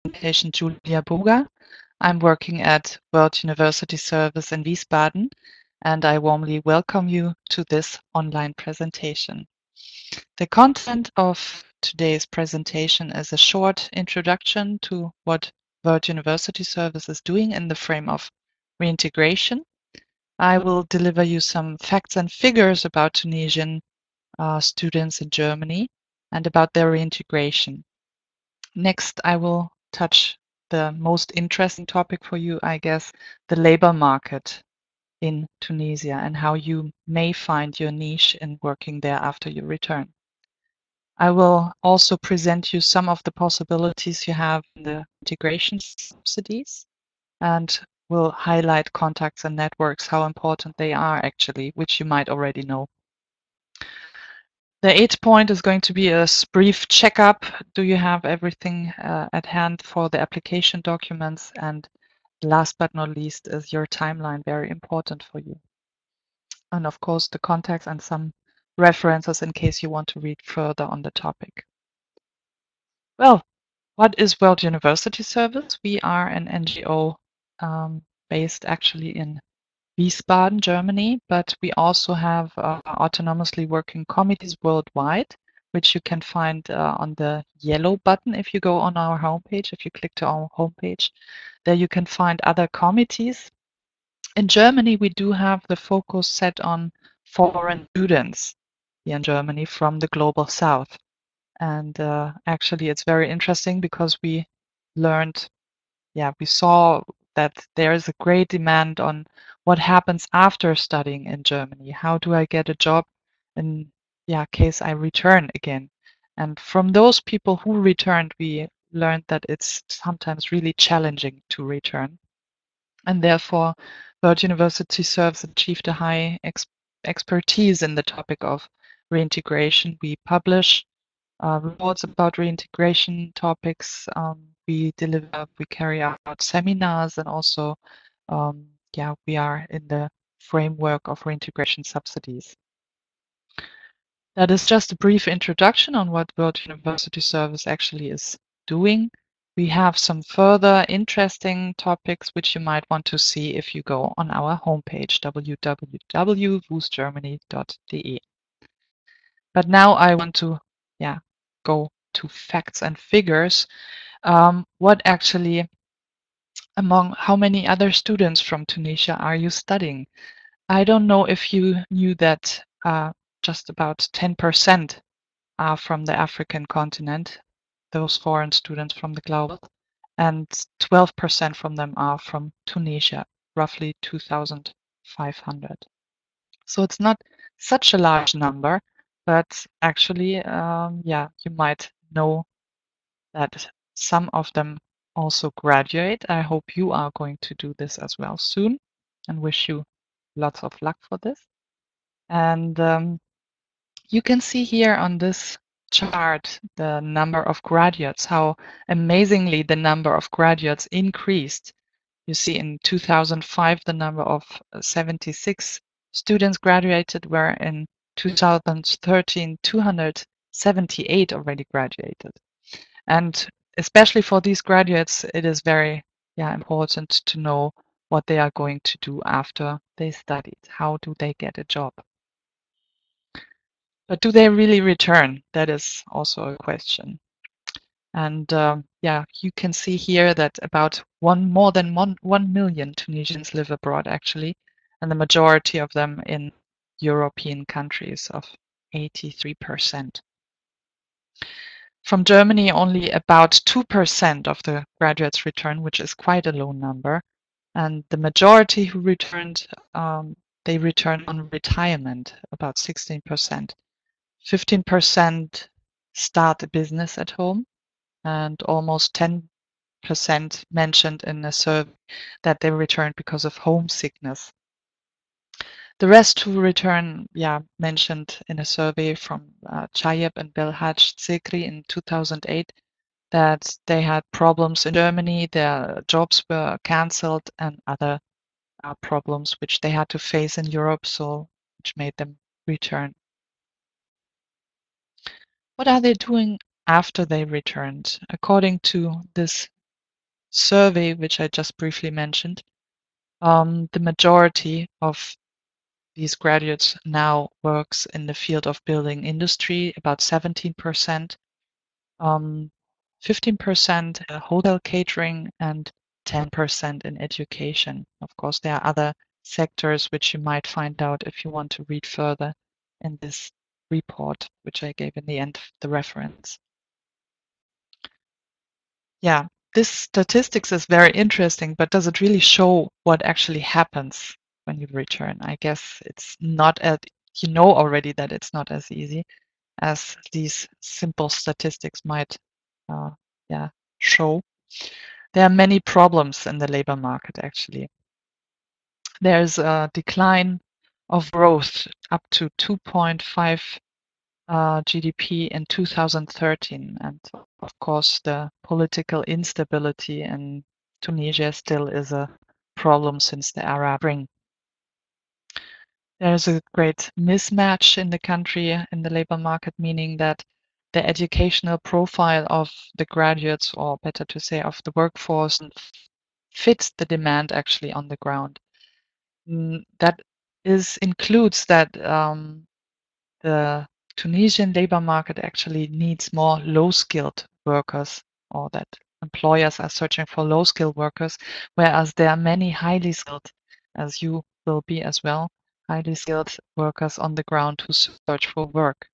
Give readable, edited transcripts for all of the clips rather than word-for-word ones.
presentation Julia Boga. I'm working at World University Service in Wiesbaden, and I warmly welcome you to this online presentation. The content of today's presentation is a short introduction to what World University Service is doing in the frame of reintegration. I will deliver you some facts and figures about Tunisian students in Germany and about their reintegration. Next, I will touch the most interesting topic for you, I guess, the labor market in Tunisia and how you may find your niche in working there after you return. I will also present you some of the possibilities you have in the integration subsidies and will highlight contacts and networks, how important they are actually, which you might already know. The 8th point is going to be a brief checkup. Do you have everything at hand for the application documents? And last but not least is your timeline, very important for you. And of course, the contacts and some references in case you want to read further on the topic. Well, what is World University Service? We are an NGO based actually in Wiesbaden, Germany, but we also have autonomously working committees worldwide, which you can find on the yellow button if you go on our homepage. If you click to our homepage, there you can find other committees. In Germany, we do have the focus set on foreign students here in Germany from the global south. And actually, it's very interesting because we learned, we saw that there is a great demand on what happens after studying in Germany. How do I get a job in case I return again? And from those people who returned, we learned that it's sometimes really challenging to return. And therefore, World University Service achieved a high expertise in the topic of reintegration. We publish reports about reintegration topics. We carry out seminars, and also, we are in the framework of reintegration subsidies. That is just a brief introduction on what World University Service actually is doing. We have some further interesting topics which you might want to see if you go on our homepage, www.wusgermany.de. But now I want to, go to facts and figures. What actually, among how many other students from Tunisia are you studying? I don't know if you knew that just about 10% are from the African continent, those foreign students from the global, and 12% from them are from Tunisia, roughly 2,500. So it's not such a large number, but actually, you might know that some of them also graduate. I hope you are going to do this as well soon, and wish you lots of luck for this. And you can see here on this chart the number of graduates, how amazingly the number of graduates increased. You see in 2005 the number of 76 students graduated, where in 2013 278 already graduated. And especially for these graduates, it is very important to know what they are going to do after they studied. How do they get a job? But do they really return? That is also a question. And you can see here that about more than 1 million Tunisians live abroad actually, and the majority of them in European countries of 83%. From Germany, only about 2% of the graduates return, which is quite a low number. And the majority who returned, they return on retirement, about 16%. 15% start a business at home, and almost 10% mentioned in a survey that they returned because of homesickness. The rest who return, mentioned in a survey from Chayeb and Belhaj Zekri in 2008 that they had problems in Germany, their jobs were cancelled, and other problems which they had to face in Europe, so which made them return. What are they doing after they returned? According to this survey, which I just briefly mentioned, the majority of these graduates now works in the field of building industry, about 17%, 15% hotel catering, and 10% in education. Of course, there are other sectors which you might find out if you want to read further in this report, which I gave in the end, the reference. Yeah, this statistics is very interesting, but does it really show what actually happens when you return? I guess it's not as, you know already that it's not as easy as these simple statistics might yeah, show. There are many problems in the labor market, actually. There's a decline of growth up to 2.5 GDP in 2013. And of course, the political instability in Tunisia still is a problem since the Arab Spring. There's a great mismatch in the country, in the labor market, meaning that the educational profile of the graduates, or better to say, of the workforce, fits the demand actually on the ground. That includes that the Tunisian labor market actually needs more low-skilled workers, or that employers are searching for low-skilled workers, whereas there are many highly skilled, as you will be as well, highly skilled workers on the ground who search for work.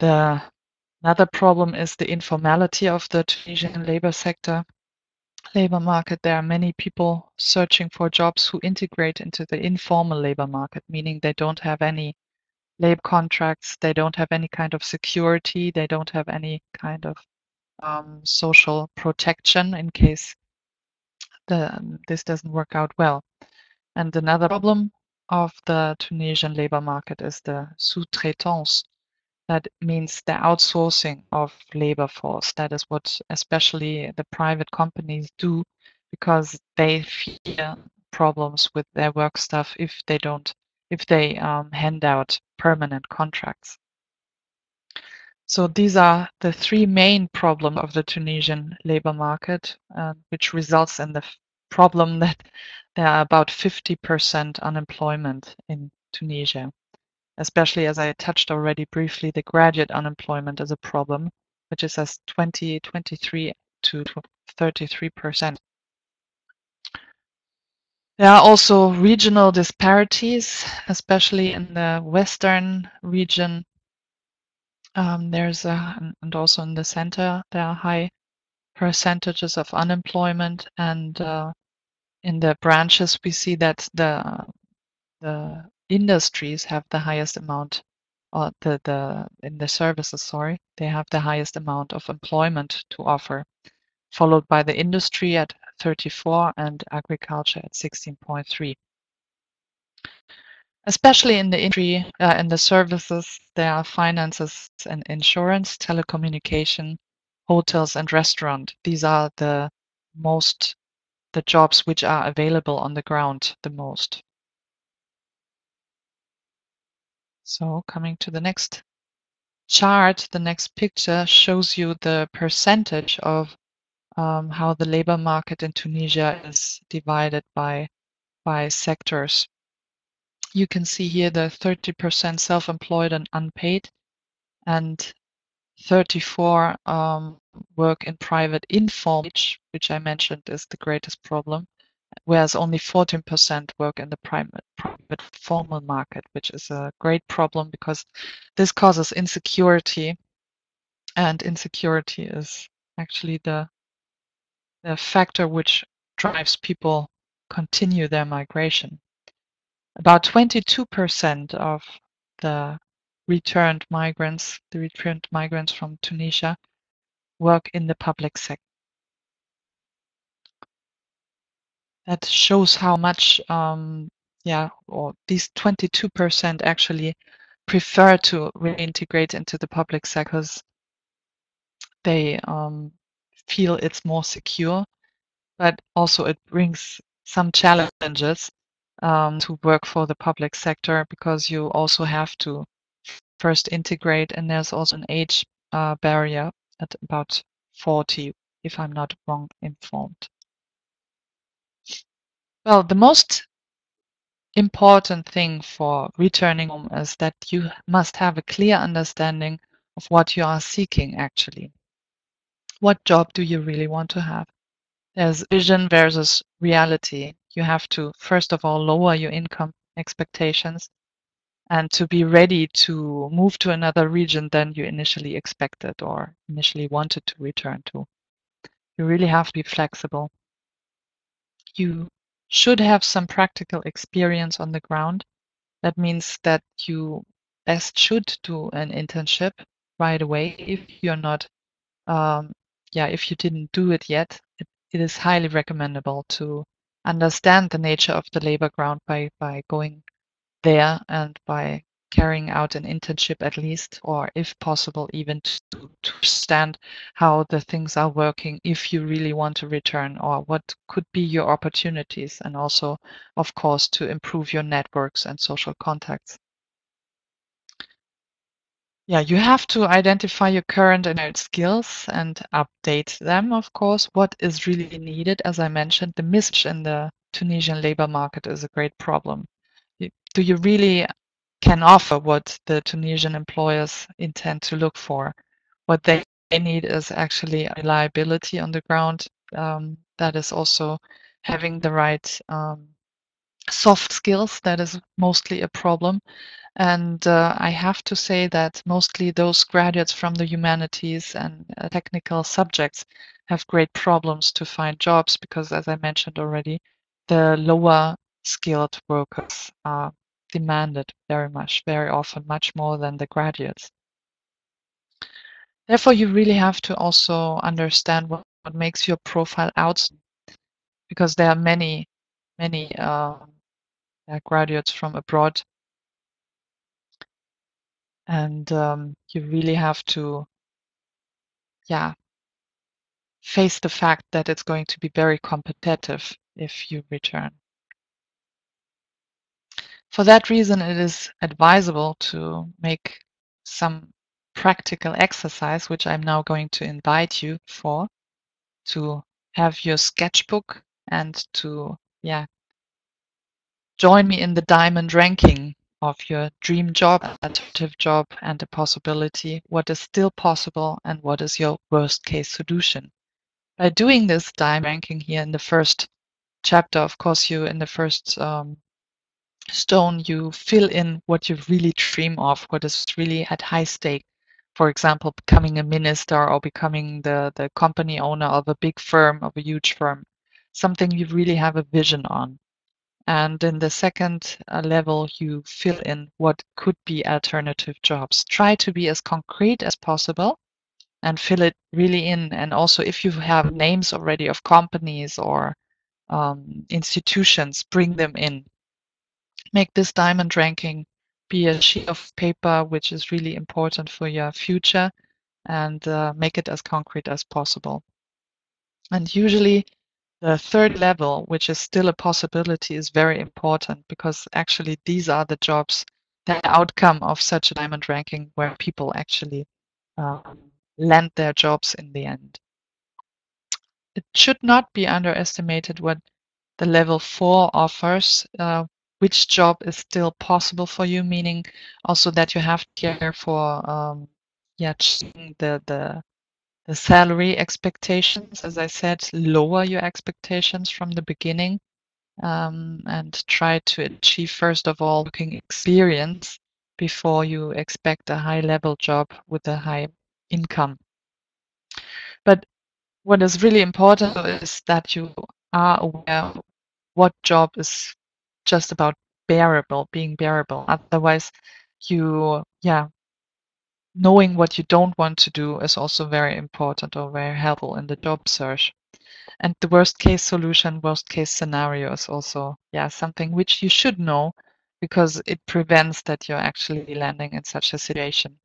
Another problem is the informality of the Tunisian labor market. There are many people searching for jobs who integrate into the informal labor market, meaning they don't have any labor contracts, they don't have any kind of security, they don't have any kind of social protection in case this doesn't work out well. And another problem of the Tunisian labor market is the sous-traitance. That means the outsourcing of labor force. That is what especially the private companies do, because they fear problems with their work staff if they hand out permanent contracts. So these are the three main problems of the Tunisian labor market, which results in the problem that there are about 50% unemployment in Tunisia. Especially, as I touched already briefly, the graduate unemployment is a problem, which is as 23 to 33%. There are also regional disparities, especially in the western region. And also in the center, there are high percentages of unemployment, and in the branches we see that the industries have the highest amount, or in the services, sorry, they have the highest amount of employment to offer, followed by the industry at 34 and agriculture at 16.3. Especially in the industry, in the services, there are finances and insurance, telecommunication, hotels and restaurant. These are the jobs which are available on the ground the most. So coming to the next chart, the next picture shows you the percentage of how the labor market in Tunisia is divided by sectors. You can see here the 30% self-employed and unpaid, and 34 work in private informal, which I mentioned is the greatest problem, whereas only 14% work in the private formal market, which is a great problem because this causes insecurity, and insecurity is actually the factor which drives people continue their migration. About 22% of the returned migrants from Tunisia work in the public sector. That shows how much, or these 22% actually prefer to reintegrate into the public sector because they feel it's more secure, but also it brings some challenges to work for the public sector, because you also have to first integrate, and there's also an age barrier at about 40 if I'm not wrong informed. Well, the most important thing for returning home is that you must have a clear understanding of what you are seeking actually. What job do you really want to have? There's vision versus reality. You have to, first of all, lower your income expectations and to be ready to move to another region than you initially expected or initially wanted to return to. You really have to be flexible. You should have some practical experience on the ground. That means that you best should do an internship right away if you're not, if you didn't do it yet. It is highly recommendable to understand the nature of the labor ground by going there and by carrying out an internship at least, or if possible, even to understand how the things are working if you really want to return, or what could be your opportunities, and also, of course, to improve your networks and social contacts. Yeah, you have to identify your current and skills and update them, of course. What is really needed, as I mentioned, the mismatch in the Tunisian labor market is a great problem. Do you really can offer what the Tunisian employers intend to look for? What they need is actually reliability on the ground. That is also having the right soft skills. That is mostly a problem. And I have to say that mostly those graduates from the humanities and technical subjects have great problems to find jobs because, as I mentioned already, the lower skilled workers are demanded very often, much more than the graduates. Therefore, you really have to also understand what makes your profile out, because there are many graduates from abroad, and you really have to, face the fact that it's going to be very competitive if you return. For that reason, it is advisable to make some practical exercise, which I'm now going to invite you for, to have your sketchbook and to join me in the diamond ranking of your dream job, alternative job, and the possibility, what is still possible and what is your worst case solution. By doing this diamond ranking here in the first chapter, of course, you in the first stone, you fill in what you really dream of, what is really at high stake. For example, becoming a minister or becoming the company owner of a big firm, of a huge firm, something you really have a vision on. And in the second level, you fill in what could be alternative jobs. Try to be as concrete as possible and fill it really in. And also, if you have names already of companies or institutions, bring them in. Make this diamond ranking be a sheet of paper which is really important for your future, and make it as concrete as possible. And usually the third level, which is still a possibility, is very important because actually these are the jobs, the outcome of such a diamond ranking where people actually land their jobs in the end. It should not be underestimated what the level 4 offers, which job is still possible for you, meaning also that you have to care for checking the salary expectations. As I said, lower your expectations from the beginning, and try to achieve, first of all, working experience before you expect a high level job with a high income. But what is really important is that you are aware what job is just about being bearable. Otherwise, knowing what you don't want to do is also very important or very helpful in the job search. And the worst case solution, worst case scenario is also, something which you should know because it prevents that you're actually landing in such a situation.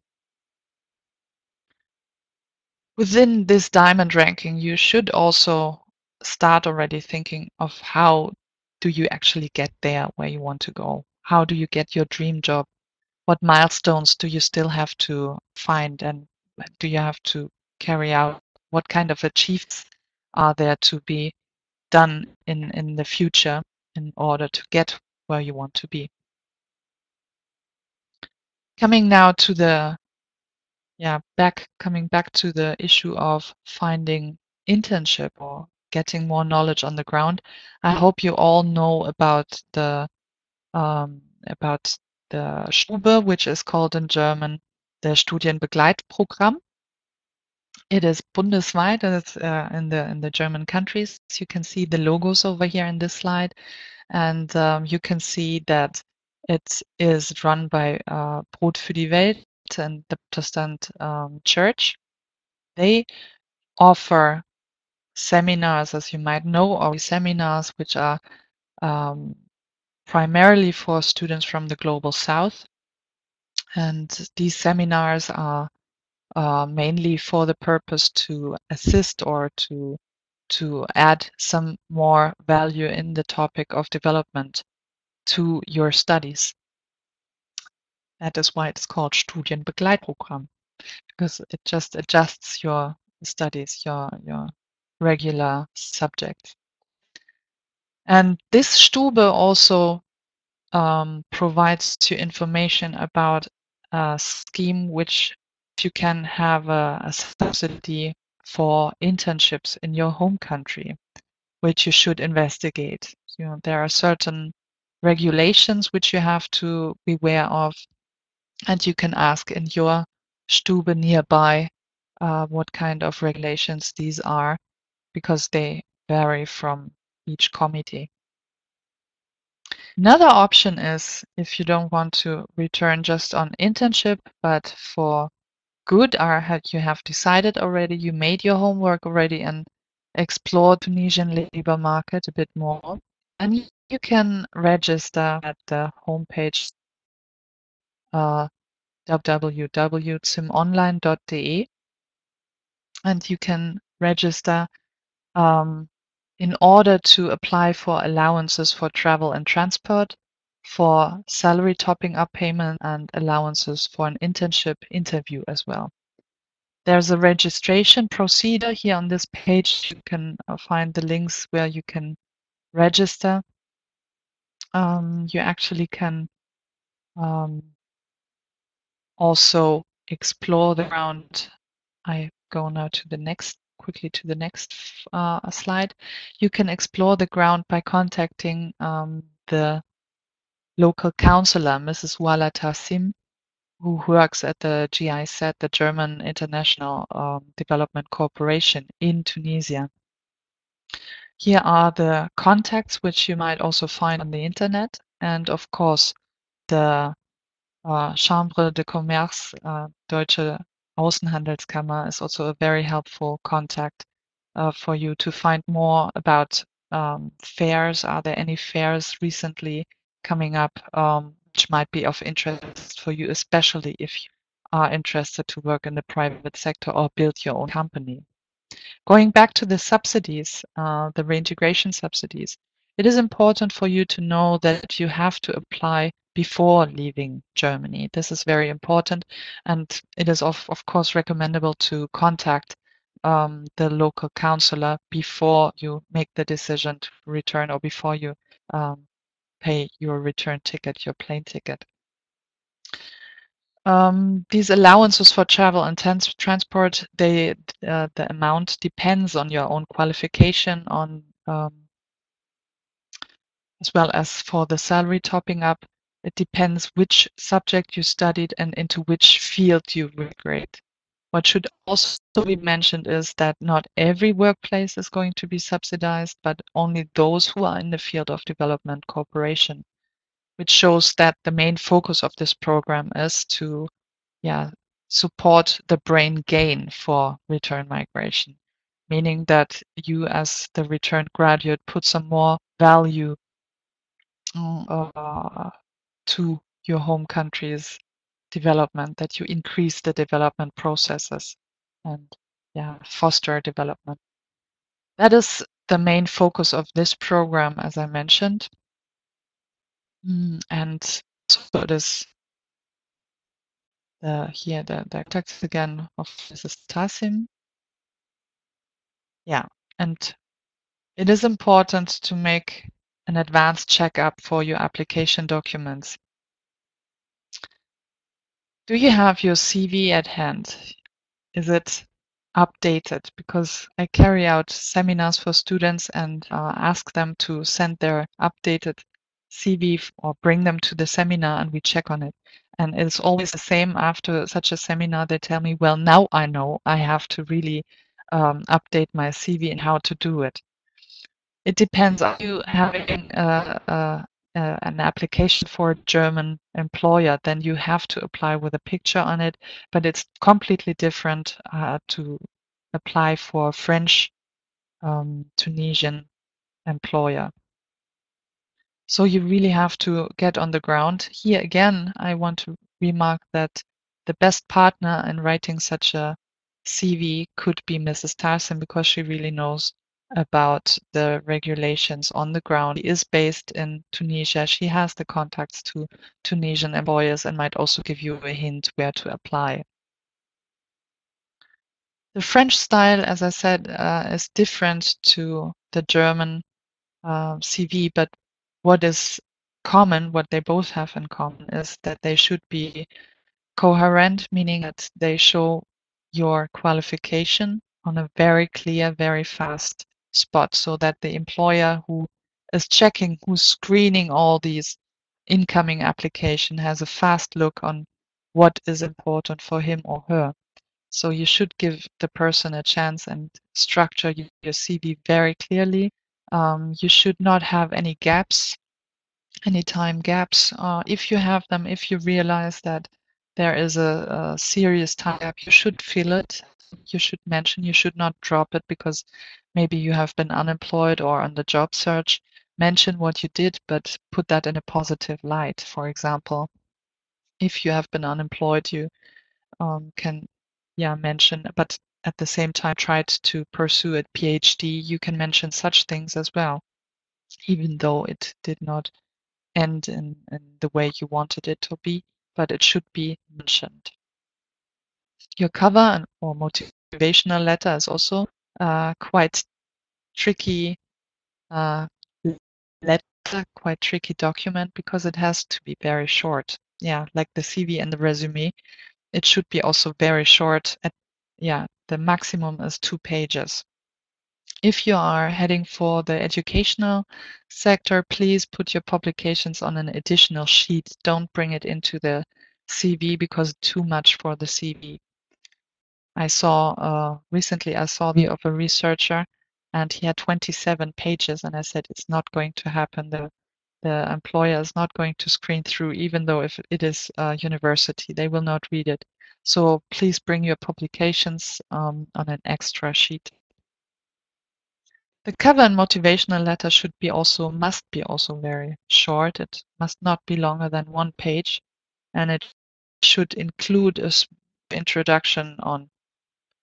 Within this diamond ranking, you should also start already thinking of how do you actually get there where you want to go? How do you get your dream job? What milestones do you still have to find and do you have to carry out what kind of achievements are there to be done in the future in order to get where you want to be. Coming now to the coming back to the issue of finding internship or getting more knowledge on the ground. I hope you all know about the Stube, which is called in German the Studienbegleitprogramm. It is bundesweit, and it's in the German countries. You can see the logos over here in this slide, and you can see that it is run by Brot für die Welt and the Protestant Church. They offer seminars, as you might know, or seminars which are primarily for students from the Global South. And these seminars are mainly for the purpose to assist or to add some more value in the topic of development to your studies. That is why it's called Studienbegleitprogramm, because it just adjusts your studies, your regular subjects. And this Stube also provides you information about a scheme which you can have a subsidy for internships in your home country, which you should investigate. You know, there are certain regulations which you have to be aware of, and you can ask in your Stube nearby what kind of regulations these are, because they vary from each committee. Another option is if you don't want to return just on internship, but for good, or you have decided already, you made your homework already and explored Tunisian labor market a bit more, and you can register at the homepage www.zimonline.de, and you can register in order to apply for allowances for travel and transport, for salary topping up payment, and allowances for an internship interview as well. There's a registration procedure here on this page. You can find the links where you can register. You actually can also explore the ground. I go now to the next slide. You can explore the ground by contacting the local councillor, Mrs. Wala Tassim, who works at the GIZ, the German International Development Corporation in Tunisia. Here are the contacts which you might also find on the internet, and of course the Chambre de Commerce, Deutsche Außenhandelskammer, is also a very helpful contact for you to find more about fairs. Are there any fairs recently coming up which might be of interest for you, especially if you are interested to work in the private sector or build your own company? Going back to the subsidies, the reintegration subsidies, it is important for you to know that you have to apply before leaving Germany. This is very important, and it is of course recommendable to contact the local councillor before you make the decision to return, or before you pay your return ticket, your plane ticket. These allowances for travel and transport, the amount depends on your own qualification, on as well as for the salary topping up. It depends which subject you studied and into which field you migrate. What should also be mentioned is that not every workplace is going to be subsidized, but only those who are in the field of development cooperation, which shows that the main focus of this program is to support the brain gain for return migration, meaning that you as the returned graduate put some more value to your home country's development, that you increase the development processes and foster development. That is the main focus of this program, as I mentioned. And so it is here the text again of Mrs. Tassim. Yeah, and it is important to make an advanced checkup for your application documents. Do you have your CV at hand? Is it updated? Because I carry out seminars for students and ask them to send their updated CV or bring them to the seminar and we check on it. And it's always the same after such a seminar. They tell me, well, now I know I have to really update my CV and how to do it. It depends. Are you having an application for a German employer, then you have to apply with a picture on it, but it's completely different to apply for a French Tunisian employer. So you really have to get on the ground. Here again, I want to remark that the best partner in writing such a CV could be Mrs. Tarsin because she really knows about the regulations on the ground. She is based in Tunisia. She has the contacts to Tunisian employers and might also give you a hint where to apply. The French style, as I said, is different to the German CV, but what is common, what they both have in common, is that they should be coherent, meaning that they show your qualification on a very clear, very fast spot, so that the employer who is checking, who's screening all these incoming application has a fast look on what is important for him or her. So you should give the person a chance and structure your CV very clearly. You should not have any gaps, any time gaps. If you have them, if you realize that there is a serious time gap, you should fill it. You should mention, you should not drop it because maybe you have been unemployed or on the job search. Mention what you did, but put that in a positive light. For example, if you have been unemployed, you can mention, but at the same time tried to pursue a PhD, you can mention such things as well, even though it did not end in the way you wanted it to be, but it should be mentioned. Your cover or motivational letter is also quite tricky letter, quite tricky document because it has to be very short. Yeah, like the CV and the resume. It should be also very short. The maximum is 2 pages. If you are heading for the educational sector, please put your publications on an additional sheet. Don't bring it into the CV because too much for the CV. I saw recently I saw the of a researcher and he had 27 pages and I said it's not going to happen. The employer is not going to screen through, even though if it is a university, they will not read it. So please bring your publications on an extra sheet. The cover and motivational letter must be also very short. It must not be longer than 1 page, and it should include a introduction on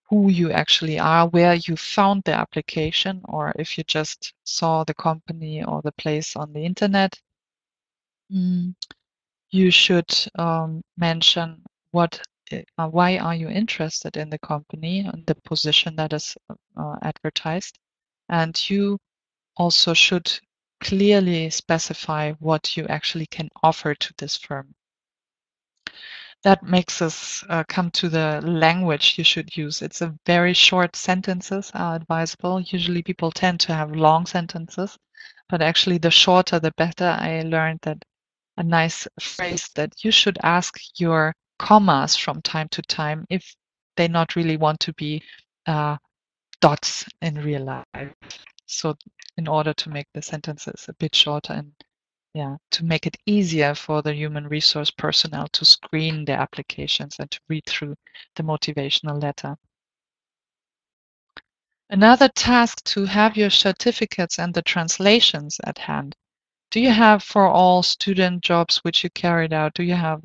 who you actually are, where you found the application, or if you just saw the company or the place on the internet. You should mention why are you interested in the company and the position that is advertised, and you also should clearly specify what you actually can offer to this firm. That makes us come to the language you should use. It's a very short sentences are advisable. Usually people tend to have long sentences, but actually the shorter the better. I learned that a nice phrase that you should ask your commas from time to time if they not really want to be dots in real life. So in order to make the sentences a bit shorter and to make it easier for the human resource personnel to screen their applications and to read through the motivational letter. Another task to have your certificates and the translations at hand. Do you have for all student jobs which you carried out, do you have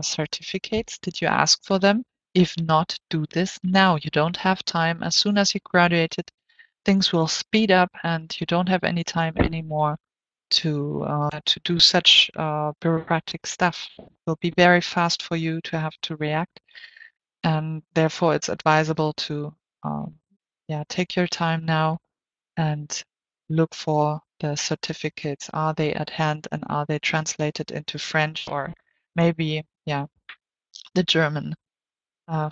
certificates? Did you ask for them? If not, do this now. You don't have time. As soon as you graduated, things will speed up and you don't have any time anymore to do such bureaucratic stuff. It will be very fast for you to have to react, and therefore it's advisable to take your time now and look for the certificates. Are they at hand and are they translated into French or maybe, the German,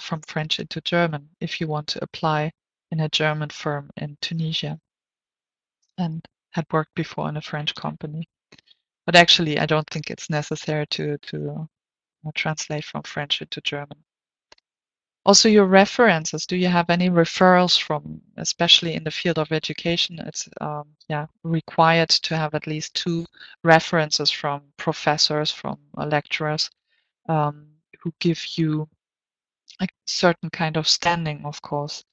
from French into German if you want to apply in a German firm in Tunisia and had worked before in a French company. But actually, I don't think it's necessary to translate from French into German. Also, your references. Do you have any referrals from, especially in the field of education? It's required to have at least 2 references from professors, from lecturers, who give you a certain kind of standing, of course.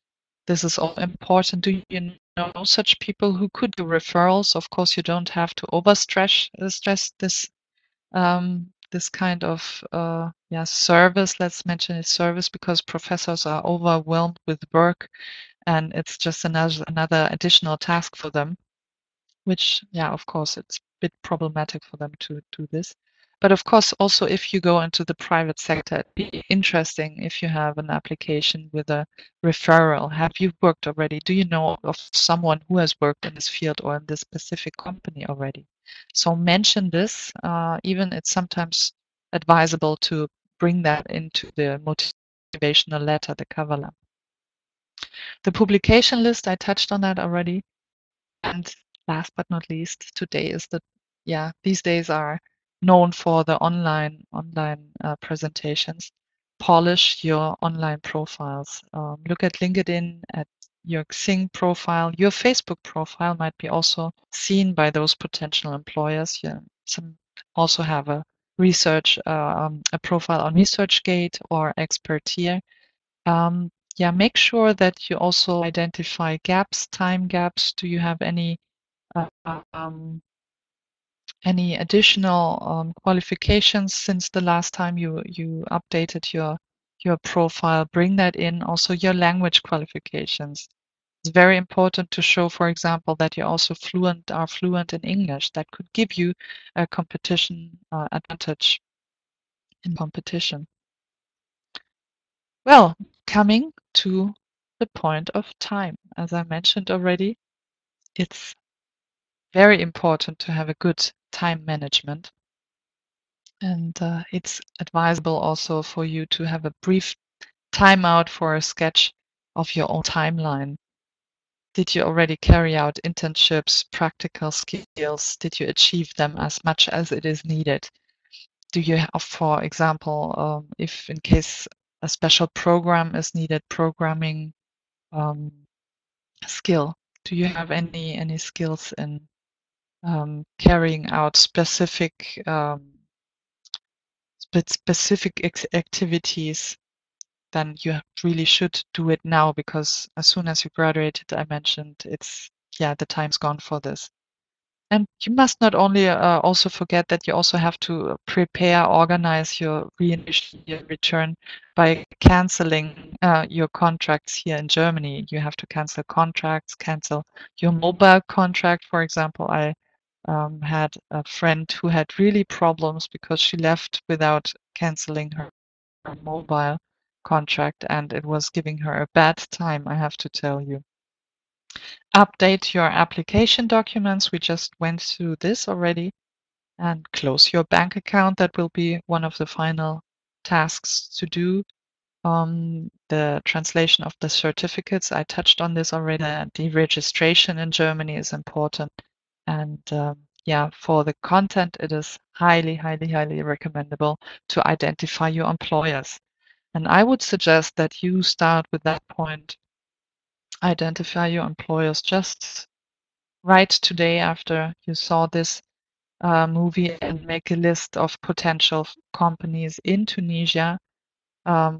This is all important. Do you know such people who could do referrals? Of course, you don't have to stress this kind of service. Let's mention it service because professors are overwhelmed with work, and it's just another additional task for them. Which, of course, it's a bit problematic for them to do this. But of course, also if you go into the private sector, it'd be interesting if you have an application with a referral. Have you worked already? Do you know of someone who has worked in this field or in this specific company already? So mention this. Even it's sometimes advisable to bring that into the motivational letter, the cover letter. The publication list, I touched on that already. And last but not least, today is these days are known for the online presentations. Polish your online profiles. Look at LinkedIn, at your Xing profile. Your Facebook profile might be also seen by those potential employers. Some also have a profile on ResearchGate or Expertier. Make sure that you also identify gaps, time gaps. Do you have any additional qualifications since the last time you updated your profile? Bring that in. Also, your language qualifications. It's very important to show, for example, that you're also fluent in English. That could give you a competition advantage in competition. Well, coming to the point of time, as I mentioned already, it's very important to have a good time management. And it's advisable also for you to have a brief timeout for a sketch of your own timeline. Did you already carry out internships, practical skills? Did you achieve them as much as it is needed? Do you have, for example, if in case a special program is needed, programming skill, do you have any skills in carrying out specific activities? Then you really should do it now, because as soon as you graduated, I mentioned the time's gone for this. And you must not only also forget that you also have to organize your return by canceling your contracts here in Germany. You have to cancel contracts, cancel your mobile contract. For example, I had a friend who had really problems because she left without canceling her mobile contract, and it was giving her a bad time, I have to tell you. Update your application documents. We just went through this already. And close your bank account. That will be one of the final tasks to do. The translation of the certificates, I touched on this already. The registration in Germany is important. And for the content, it is highly, highly, highly recommendable to identify your employers. And I would suggest that you start with that point. Identify your employers just right today after you saw this movie, and make a list of potential companies in Tunisia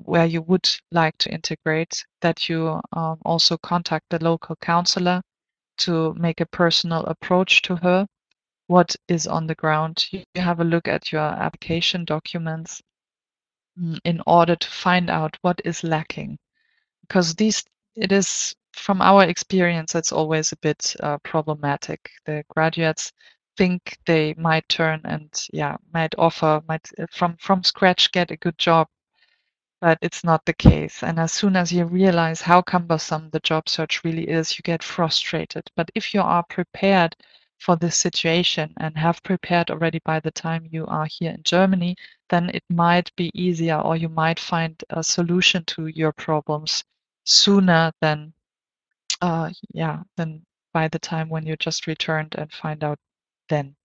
where you would like to integrate, that you also contact the local counselor to make a personal approach to her. What is on the ground? You have a look at your application documents in order to find out what is lacking. Because it is, from our experience, it's always a bit problematic. The graduates think they might turn and might from scratch get a good job, but it's not the case. And as soon as you realize how cumbersome the job search really is, you get frustrated. But if you are prepared for this situation and have prepared already by the time you are here in Germany, then it might be easier, or you might find a solution to your problems sooner than than by the time when you just returned and find out then.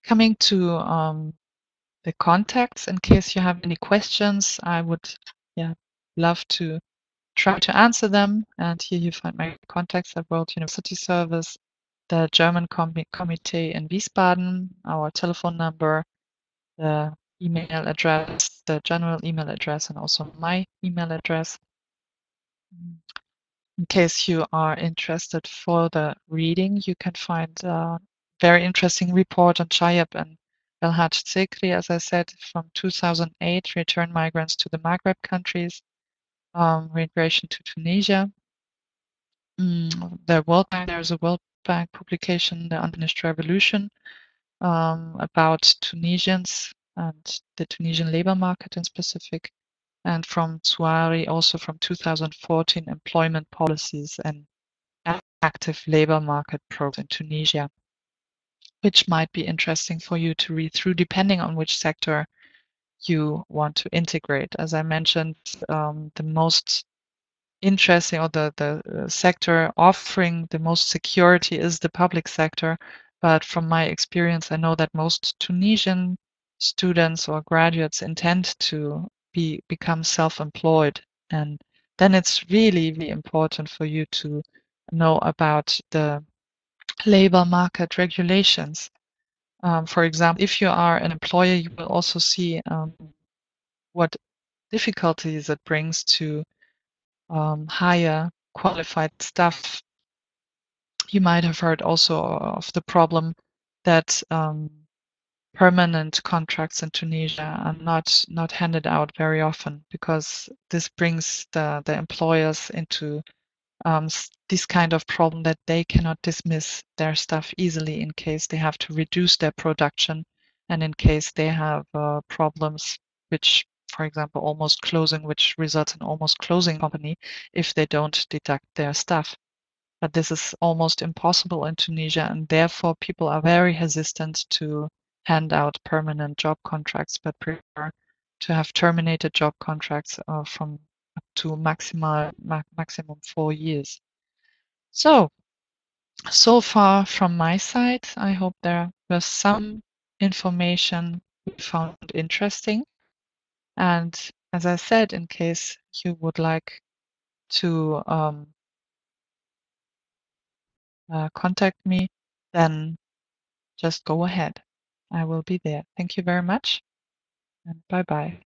Coming to the contacts, in case you have any questions, I would love to try to answer them. And here you find my contacts at World University Service, the German Committee in Wiesbaden, our telephone number, the email address, the general email address, and also my email address. In case you are interested for the reading, you can find a very interesting report on Chayeb and Belhaj Zekri, as I said, from 2008, Return Migrants to the Maghreb Countries, Migration to Tunisia. There's a World Bank publication, The Unfinished Revolution, about Tunisians and the Tunisian labor market in specific. And from Zouari, also from 2014, Employment Policies and Active Labor Market Programs in Tunisia, which might be interesting for you to read through depending on which sector you want to integrate. As I mentioned, the most interesting, or the sector offering the most security, is the public sector. But from my experience, I know that most Tunisian students or graduates intend to become self-employed, and then it's really, really important for you to know about the labor market regulations. For example, if you are an employer, you will also see what difficulties it brings to hire qualified staff. You might have heard also of the problem that permanent contracts in Tunisia are not handed out very often, because this brings the employers into this kind of problem that they cannot dismiss their staff easily in case they have to reduce their production, and in case they have problems which, for example, almost closing, which results in almost closing company if they don't deduct their staff. But this is almost impossible in Tunisia, and therefore people are very hesitant to hand out permanent job contracts, but prefer to have terminated job contracts from up to maximum 4 years. So far from my side, I hope there was some information you found interesting. And as I said, in case you would like to contact me, then just go ahead. I will be there. Thank you very much, and bye-bye.